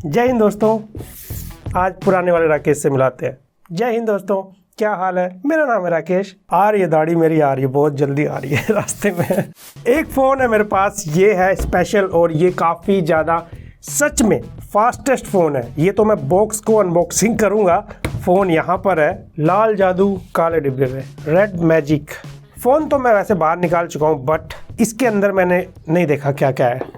जय हिंद दोस्तों, आज पुराने वाले राकेश से मिलाते हैं। जय हिंद दोस्तों, क्या हाल है? मेरा नाम है राकेश। ये दाढ़ी मेरी आ रही है, बहुत जल्दी आ रही है रास्ते में। एक फ़ोन है मेरे पास, ये है स्पेशल और ये काफ़ी ज़्यादा सच में फास्टेस्ट फ़ोन है। ये तो मैं बॉक्स को अनबॉक्सिंग करूँगा। फ़ोन यहाँ पर है, लाल जादू काले डिब्बे में, रेड मैजिक। फ़ोन तो मैं वैसे बाहर निकाल चुका हूँ, बट इसके अंदर मैंने नहीं देखा क्या क्या है।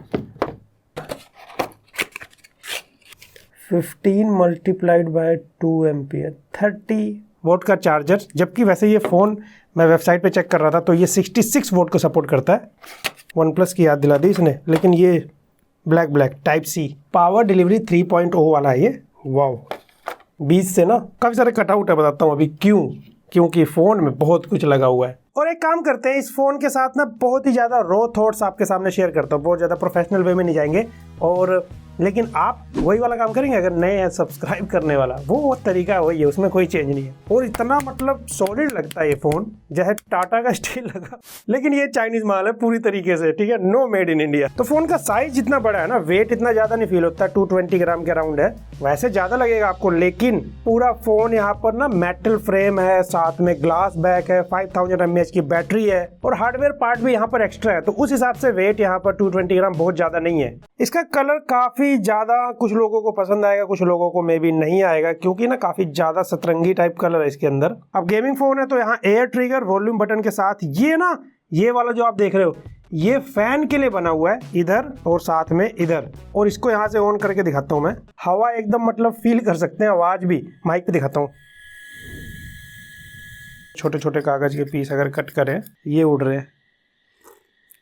15 मल्टीप्लाइड बाय 2 एम्पियर 30 वोट का चार्जर, जबकि वैसे ये फ़ोन मैं वेबसाइट पे चेक कर रहा था तो ये 66 वोट को सपोर्ट करता है। वन प्लस की याद दिला दी इसने, लेकिन ये black type C power delivery 3.0 वाला है ये। वाओ, 20 से ना काफ़ी सारे कटआउट है, बताता हूँ अभी क्योंकि फ़ोन में बहुत कुछ लगा हुआ है। और एक काम करते हैं, इस फ़ोन के साथ ना बहुत ही ज़्यादा रॉ थॉट्स आपके सामने शेयर करता हूँ। बहुत ज़्यादा प्रोफेशनल वे में नहीं जाएंगे, और लेकिन आप वही वाला काम करेंगे अगर नए हैं सब्सक्राइब करने वाला, वो तरीका वही है, उसमें कोई चेंज नहीं है। और इतना मतलब सॉलिड लगता है ये फ़ोन, जैसे टाटा का स्टील लगा, लेकिन ये चाइनीज़ माल है पूरी तरीके से, ठीक है, नो मेड इन इंडिया। तो फ़ोन का साइज जितना बड़ा है ना, वेट इतना ज़्यादा नहीं फील होता, 220 ग्राम के अराउंड है। वैसे ज़्यादा लगेगा आपको, लेकिन पूरा फ़ोन यहाँ पर ना मेटल फ्रेम है, साथ में ग्लास बैक है, 5000 mAh की बैटरी है, और हार्डवेयर पार्ट भी यहाँ पर एक्स्ट्रा है। तो उस हिसाब से वेट यहाँ पर 220 ग्राम बहुत ज़्यादा नहीं है। इसका कलर काफ़ी ज़्यादा कुछ लोगों को पसंद आएगा, कुछ लोगों को मे बी नहीं आएगा, क्योंकि ना काफ़ी ज़्यादा सतरंगी टाइप कलर है इसके अंदर। अब गेमिंग फ़ोन है तो यहाँ एयर ट्रिगर वॉल्यूम बटन के साथ ये वाला जो आप देख रहे हो, ये फैन के लिए बना हुआ है इधर और साथ में इधर। और इसको यहाँ से ऑन करके दिखाता हूँ मैं, हवा एकदम मतलब फील कर सकते हैं, आवाज़ भी माइक पे दिखाता हूँ। छोटे छोटे कागज़ के पीस अगर कट करें, ये उड़ रहे हैं,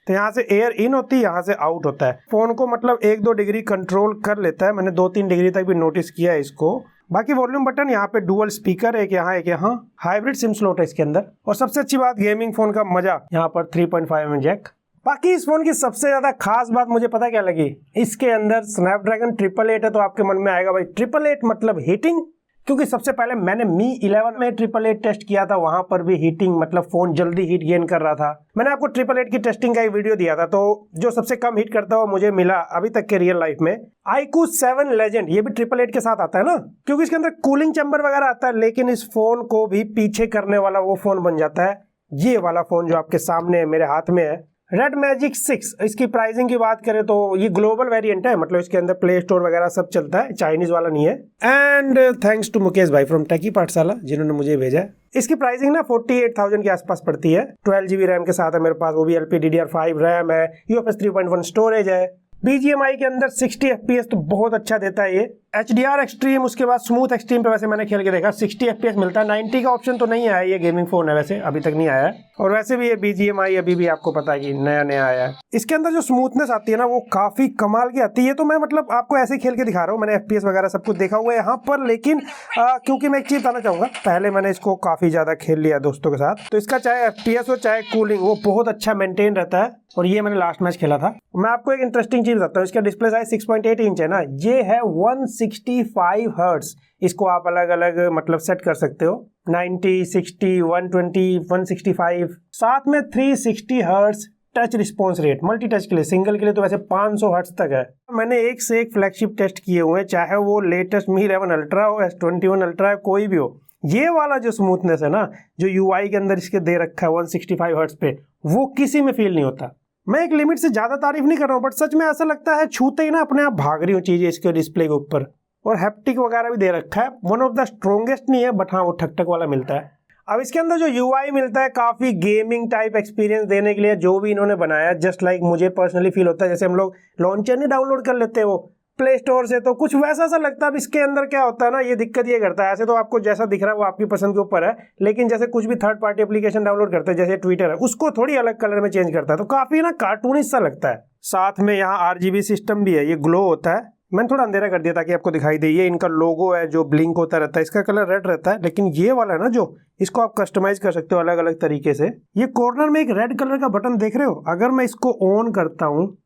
तो यहाँ से एयर इन होती है, यहाँ से आउट होता है। फ़ोन को मतलब 1-2 डिग्री कंट्रोल कर लेता है, मैंने 2-3 डिग्री तक भी नोटिस किया है इसको। बाकी वॉल्यूम बटन, यहाँ पे डुअल स्पीकर, एक यहाँ, हाइब्रिड सिम स्लॉट है इसके अंदर। और सबसे अच्छी बात, गेमिंग फ़ोन का मजा, यहाँ पर 3.5mm जैक। बाकी इस फ़ोन की सबसे ज़्यादा खास बात मुझे पता क्या लगी, इसके अंदर स्नैपड्रैगन 888 है। तो आपके मन में आएगा भाई 888 मतलब हीटिंग, क्योंकि सबसे पहले मैंने मी 11 में 888 टेस्ट किया था, वहां पर भी हीटिंग मतलब फ़ोन जल्दी हीट गेन कर रहा था। मैंने आपको 888 की टेस्टिंग का एक वीडियो दिया था, तो जो सबसे कम हीट करता हुआ मुझे मिला अभी तक के रियल लाइफ में, iQOO 7 लेजेंड। ये भी 888 के साथ आता है ना, क्योंकि इसके अंदर कूलिंग चैम्बर वगैरह आता है, लेकिन इस फोन को भी पीछे करने वाला वो फोन बन जाता है। ये वाला फोन जो आपके सामने मेरे हाथ में है, Redmagic 6। इसकी प्राइसिंग की बात करें तो ये ग्लोबल वेरिएंट है, मतलब इसके अंदर प्ले स्टोर वगैरह सब चलता है, चाइनीज वाला नहीं है। एंड थैंक्स टू मुकेश भाई फ्रॉम टेकी पाठशाला, जिन्होंने मुझे भेजा है। इसकी प्राइसिंग ना 48,000 के आसपास पड़ती है। 12 GB रैम के साथ है मेरे पास, वो भी LPDDR5 रैम है, UFS 3.1 स्टोरेज है। BGMI के अंदर 60 FPS तो बहुत अच्छा देता है ये। HDR एक्सट्रीम, उसके बाद स्मूथ एक्सट्रीम पे वैसे मैंने खेल के देखा 60 FPS मिलता है। 90 का ऑप्शन तो नहीं आया, ये गेमिंग फोन है वैसे, अभी तक नहीं आया है। और वैसे भी ये BGMI अभी भी आपको पता है कि नया आया है। इसके अंदर जो स्मूथनेस आती है ना, वो काफी कमाल की आती है। तो मैं मतलब आपको ऐसे खेल के दिखा रहा हूँ, मैंने FPS वगैरह सब कुछ देखा हुआ है यहाँ पर। लेकिन क्योंकि मैं एक चीज बताना चाहूंगा, पहले मैंने इसको काफी ज्यादा खेल लिया दोस्तों के साथ, तो इसका चाहे FPS हो चाहे कूलिंग, वो बहुत अच्छा मेंटेन रहता है। और ये मैंने लास्ट मैच खेला था। मैं आपको एक इंटरेस्टिंग चीज बताता हूँ, इसका डिस्प्ले साइज 6.8 इंच है ना, ये है 165 हर्ट्ज। इसको आप अलग अलग मतलब सेट कर सकते हो, 90, 60, 120, 165, साथ में 360 hertz touch response rate. Multi touch के लिए, सिंगल के लिए तो वैसे 500 हर्ट्ज तक है। मैंने एक से एक फ्लैगशिप टेस्ट किए हुए हैं, चाहे वो लेटेस्ट मी 11 अल्ट्रा हो, S21 अल्ट्रा है, कोई भी हो। ये वाला जो स्मूथनेस है ना, जो UI के अंदर इसके दे रखा है 165 हर्ट्ज पे, वो किसी में फील नहीं होता। मैं एक लिमिट से ज्यादा तारीफ नहीं कर रहा हूँ, बट सच में ऐसा लगता है छूते ही ना अपने आप भाग रही हूँ चीजें इसके डिस्प्ले के ऊपर। और हैप्टिक वगैरह भी दे रखा है, वन ऑफ द स्ट्रॉन्गेस्ट नहीं है, बट हाँ वो ठक वाला मिलता है। अब इसके अंदर जो UI मिलता है, काफी गेमिंग टाइप एक्सपीरियंस देने के लिए जो भी इन्होंने बनाया, जस्ट लाइक मुझे पर्सनली फील होता है जैसे हम लोग लॉन्चर नहीं डाउनलोड कर लेते हैं वो प्ले स्टोर से, तो कुछ वैसा सा लगता है। अब इसके अंदर क्या होता है ना, ये दिक्कत ये करता है, ऐसे तो आपको जैसा दिख रहा है वो आपकी पसंद के ऊपर है, लेकिन जैसे कुछ भी थर्ड पार्टी एप्लीकेशन डाउनलोड करते हैं, जैसे ट्विटर है, उसको थोड़ी अलग कलर में चेंज करता है, तो काफी ना कार्टूनिश सा लगता है। साथ में यहाँ RGB सिस्टम भी है, ये ग्लो होता है। मैंने थोड़ा अंधेरा कर दिया ताकि आपको दिखाई दे। ये इनका लोगो है जो ब्लिंक होता रहता है, इसका कलर रेड रहता है, लेकिन ये वाला है ना जो, इसको आप कस्टमाइज कर सकते हो अलग अलग तरीके से। ये कॉर्नर में एक रेड कलर का बटन देख रहे हो, अगर मैं इसको ऑन करता हूँ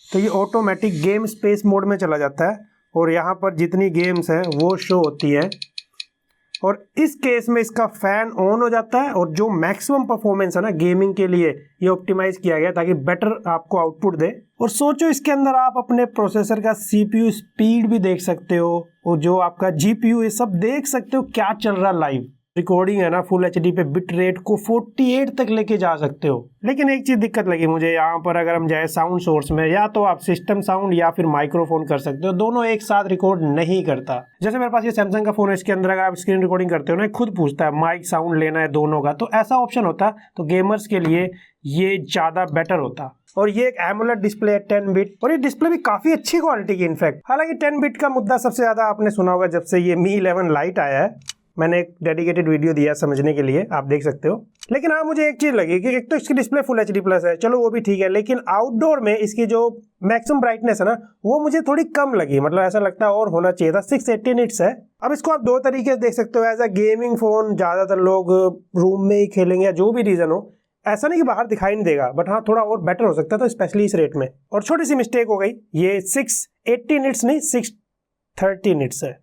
तो ये ऑटोमेटिक गेम स्पेस मोड में चला जाता है, और यहाँ पर जितनी गेम्स हैं वो शो होती है। और इस केस में इसका फैन ऑन हो जाता है और जो मैक्सिमम परफॉर्मेंस है ना गेमिंग के लिए ये ऑप्टिमाइज किया गया ताकि बेटर आपको आउटपुट दे। और सोचो इसके अंदर आप अपने प्रोसेसर का CPU स्पीड भी देख सकते हो और जो आपका GPU ये सब देख सकते हो क्या चल रहा लाइव। रिकॉर्डिंग है ना फुल HD पे बिट रेट को 48 तक लेके जा सकते हो। लेकिन एक चीज दिक्कत लगी मुझे यहाँ पर, अगर हम जाए साउंड सोर्स में, या तो आप सिस्टम साउंड या फिर माइक्रोफोन कर सकते हो, दोनों एक साथ रिकॉर्ड नहीं करता। जैसे मेरे पास ये सैमसंग का फोन है, इसके अंदर अगर आप स्क्रीन रिकॉर्डिंग करते हो ना खुद पूछता है माइक साउंड लेना है दोनों का, तो ऐसा ऑप्शन होता तो गेमर्स के लिए ये ज्यादा बेटर होता। और ये एक एमोलेड डिस्प्ले है 10 बिट, और ये डिस्प्ले भी काफी अच्छी क्वालिटी की इनफैक्ट। हालांकि 10 बिट का मुद्दा सबसे ज्यादा आपने सुना होगा जब से ये Mi 11 लाइट आया है, मैंने एक डेडिकेटेड वीडियो दिया समझने के लिए, आप देख सकते हो। लेकिन हाँ मुझे एक चीज लगी कि एक तो इसकी डिस्प्ले फुल HD प्लस है, चलो वो भी ठीक है, लेकिन आउटडोर में इसकी जो मैक्सिमम ब्राइटनेस है ना वो मुझे थोड़ी कम लगी। मतलब ऐसा लगता है और होना चाहिए था। 680 निट्स है। अब इसको आप दो तरीके से देख सकते हो, एज अ गेमिंग फोन ज्यादातर लोग रूम में ही खेलेंगे या जो भी रीजन हो, ऐसा नहीं कि बाहर दिखाई नहीं देगा, बट हाँ थोड़ा और बेटर हो सकता था स्पेशली इस रेट में। और छोटी सी मिस्टेक हो गई, ये 680 निट्स नहीं 630 निट्स है।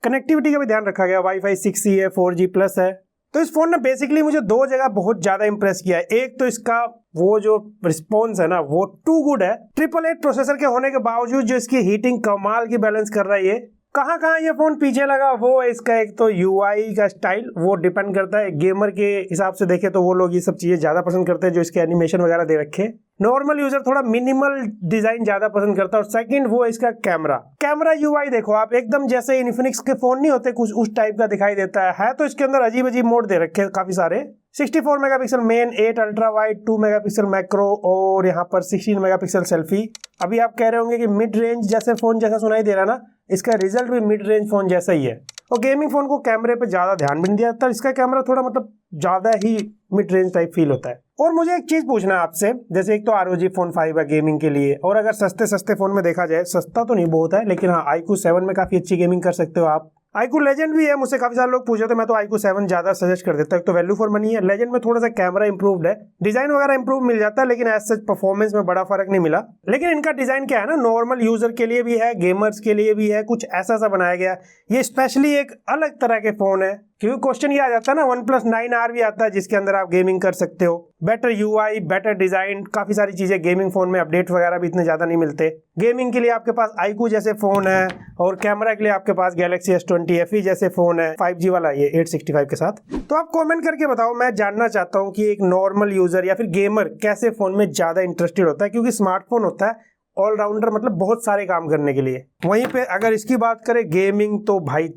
कनेक्टिविटी का भी ध्यान रखा गया, वाईफाई 6E है, 4G प्लस है। तो इस फोन ने बेसिकली मुझे दो जगह बहुत ज्यादा इंप्रेस किया है। एक तो इसका वो जो रिस्पॉन्स है ना वो टू गुड है। 888 प्रोसेसर के होने के बावजूद जो इसकी हीटिंग कमाल की बैलेंस कर रहा है। ये कहाँ ये फोन पीछे लगा वो है इसका एक तो UI का स्टाइल, वो डिपेंड करता है। गेमर के हिसाब से देखे तो वो लोग ये सब चीजें ज्यादा पसंद करते हैं जो इसके एनिमेशन वगैरह दे रखे। नॉर्मल यूजर थोड़ा मिनिमल डिजाइन ज्यादा पसंद करता है। और सेकंड वो है इसका कैमरा UI देखो आप, एकदम जैसे इन्फिनिक्स के फोन नहीं होते कुछ उस टाइप का दिखाई देता है। तो इसके अंदर अजीब अजीब मोड दे रखे हैं काफी सारे। 64 megapixel main, 8 ultra wide, 2 megapixel macro और यहाँ पर 16 मेगापिक्सल सेल्फी। अभी आप कह रहे होंगे कि मिड रेंज जैसे फोन जैसा सुनाई दे रहा ना, इसका रिजल्ट भी मिड रेंज फोन जैसा ही है। और गेमिंग फोन को कैमरे पे ज्यादा ध्यान भी नहीं दिया जाता, इसका कैमरा थोड़ा मतलब ज्यादा ही मिड रेंज टाइप फील होता है। और मुझे एक चीज पूछना है आपसे, जैसे एक तो ROG फोन 5 है गेमिंग के लिए, और अगर सस्ते फोन में देखा जाए, सस्ता तो नहीं बहुत है लेकिन हाँ iQOO 7 में काफी अच्छी गेमिंग कर सकते हो आप। iQOO लेजेंड भी है, मुझसे काफी सारे लोग पूछे थे, मैं तो iQOO 7 ज्यादा सजेस्ट कर देता हूँ। तो वैल्यू फॉर मनी है। लेजेंड में थोड़ा सा कैमरा इंप्रूव्ड है, डिजाइन वगैरह इंप्रूव मिल जाता है, लेकिन एज सच परफॉर्मेंस में बड़ा फर्क नहीं मिला। लेकिन इनका डिजाइन क्या है ना, नॉर्मल यूजर के लिए भी है, गेमर्स के लिए भी है, कुछ ऐसा सा बनाया गया। ये स्पेशली एक अलग तरह के फोन है, क्योंकि क्वेश्चन ये आ जाता है ना, OnePlus 9R भी आता है जिसके अंदर आप गेमिंग कर सकते हो। बेटर UI, बेटर डिजाइन, काफी सारी चीजें गेमिंग फोन में, अपडेट वगैरह भी इतने ज्यादा नहीं मिलते। गेमिंग के लिए आपके पास iQOO जैसे फोन है, और कैमरा के लिए आपके पास Galaxy S20 FE जैसे फोन है, 5G वाला ये 865 के साथ। तो आप कमेंट करके बताओ, मैं जानना चाहता हूँ कि एक नॉर्मल यूजर या फिर गेमर कैसे फोन में ज्यादा इंटरेस्टेड होता है, क्योंकि स्मार्टफोन होता है ऑलराउंडर, मतलब बहुत सारे काम करने के लिए। वहीं पे अगर इसकी बात करें गेमिंग तो भाई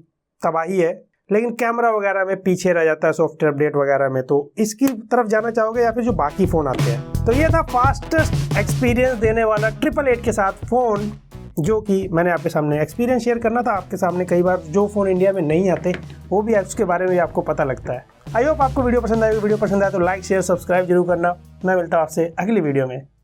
तबाही है, लेकिन कैमरा वगैरह में पीछे रह जाता है सॉफ्टवेयर अपडेट वगैरह में। तो इसकी तरफ जाना चाहोगे या फिर जो बाकी फोन आते हैं? तो ये था फास्टेस्ट एक्सपीरियंस देने वाला 888 के साथ फोन, जो कि मैंने आपके सामने एक्सपीरियंस शेयर करना था आपके सामने। कई बार जो फोन इंडिया में नहीं आते वो भी उसके बारे में आपको पता लगता है। आई होप आपको वीडियो पसंद आएगी। वीडियो पसंद आए तो लाइक शेयर सब्सक्राइब जरूर करना। मैं मिलता हूँ आपसे अगली वीडियो में।